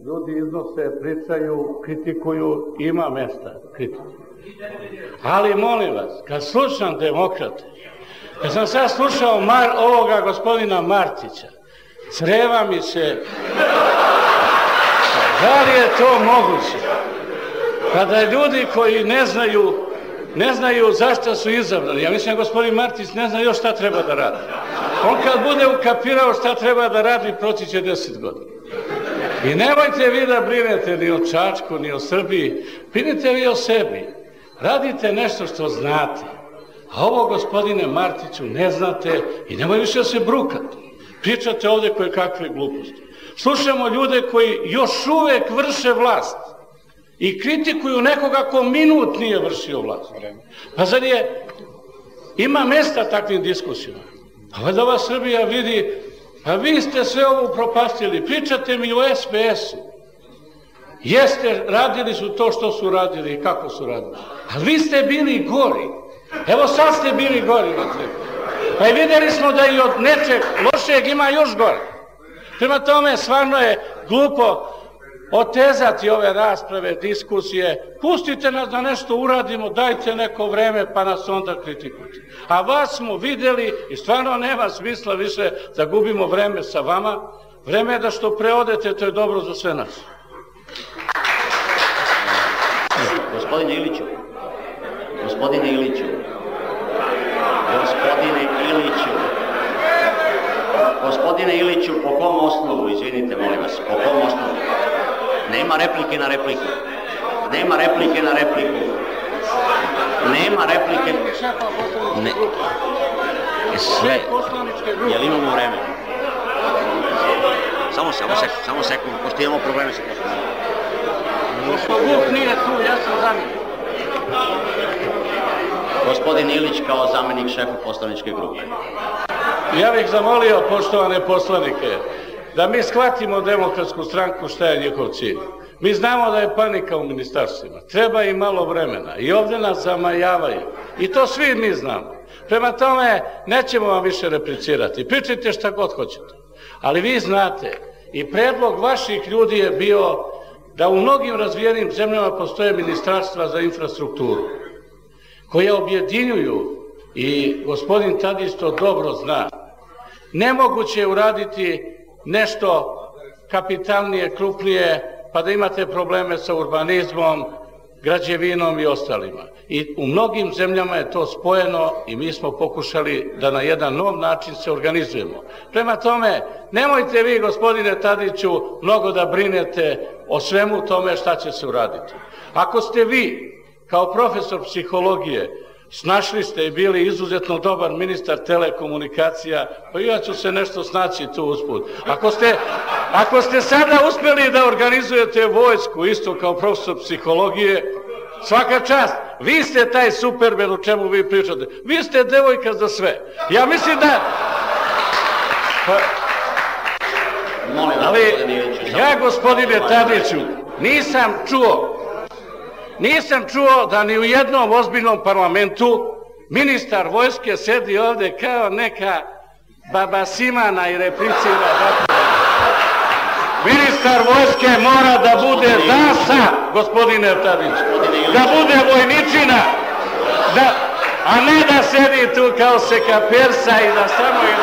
ljudi iznose, pričaju, kritikuju, ima mesta kritike. Ali molim vas, kad slušam demokrate, kad sam sad slušao ovoga gospodina Martića, creva mi se, da li je to moguće? Kada ljudi koji ne znaju zašto su izabrani, ja mislim da gospodin Martić ne zna još šta treba da radi. On kad bude ukapirao šta treba da radi, proći će 10 godina. I nemojte vi da brinete ni o Čačku, ni o Srbiji, brinite vi o sebi. Radite nešto što znate. A ovo, gospodine Martiću, ne znate i nemoj više da se brukate. Pričate ovde koje kakve gluposti. Slušamo ljude koji još uvek vrše vlast i kritikuju nekoga ko minut nije vršio vlast. Pa zar ima mesta takvim diskusijama? Pa valjda ova Srbija vidi, pa vi ste sve ovo upropastili, pričate mi o SPS-u. Jeste, radili su to što su radili i kako su radili. Ali vi ste bili gori. Evo sad ste bili gori. Pa i vidjeli smo da i od nečeg lošeg ima još gore. Prema tome, stvarno je glupo otezati ove rasprave, diskusije. Pustite nas da nešto uradimo, dajte neko vreme pa nas onda kritikujte. A vas smo vidjeli i stvarno nema smisla više da gubimo vreme sa vama. Vreme je da što preodete, to je dobro za sve nas. Gospodine Iliću, po kom osnovu, izvinite, molim vas, po kom osnovu? Nema replike na repliku. Sve, jel imamo vreme? Samo sekund, pošto imamo probleme sa poslovnikom. Pošto Vuk nije tu, ja sam zamenik. Gospodin Ilić kao zamenik šefa poslaničke grupe. Ja bih zamolio poštovane poslanike da mi shvatimo Demokratsku stranku šta je njihov cilj. Mi znamo da je panika u ministarstvima, treba im malo vremena i ovdje nas zamajavaju i to svi mi znamo. Prema tome nećemo vam više replicirati, pričajte šta god hoćete. Ali vi znate i predlog vaših ljudi je bio da u mnogim razvijenim zemljama postoje ministarstva za infrastrukturu koja objedinjuju, i gospodin Tadić to dobro zna, nemoguće je uraditi nešto kapitalnije, krupnije, pa da imate probleme sa urbanizmom, građevinom i ostalima. I u mnogim zemljama je to spojeno i mi smo pokušali da na jedan nov način se organizujemo. Prema tome, nemojte vi, gospodine Tadiću, mnogo da brinete o svemu tome šta će se uraditi. Ako ste vi, kao profesor psihologije, snašli ste i bili izuzetno dobar ministar telekomunikacija, pa ja ću se nešto snaći tu usput. Ako ste sada uspeli da organizujete vojsku, isto kao profesor psihologije, svaka čast, vi ste taj supermen o čemu vi pričate. Vi ste devojka za sve. Ja mislim da... Ali ja, gospodine Tadiću, nisam čuo da ni u jednom ozbiljnom parlamentu ministar vojske sedi ovde kao neka baba Simana i replicira. Ministar vojske mora da bude dasa, gospodine Tadić, da bude vojničina, a ne da sedi tu kao sekapersa i da samo je...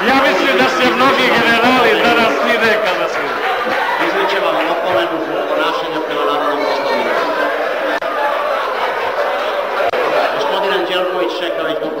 Ja mislim da se mnogi generali danas vide kada se... Izliče vam opomenu zbog ponašanja prema narodnom poslaniku. Gospodin Anđelković čeka već dugo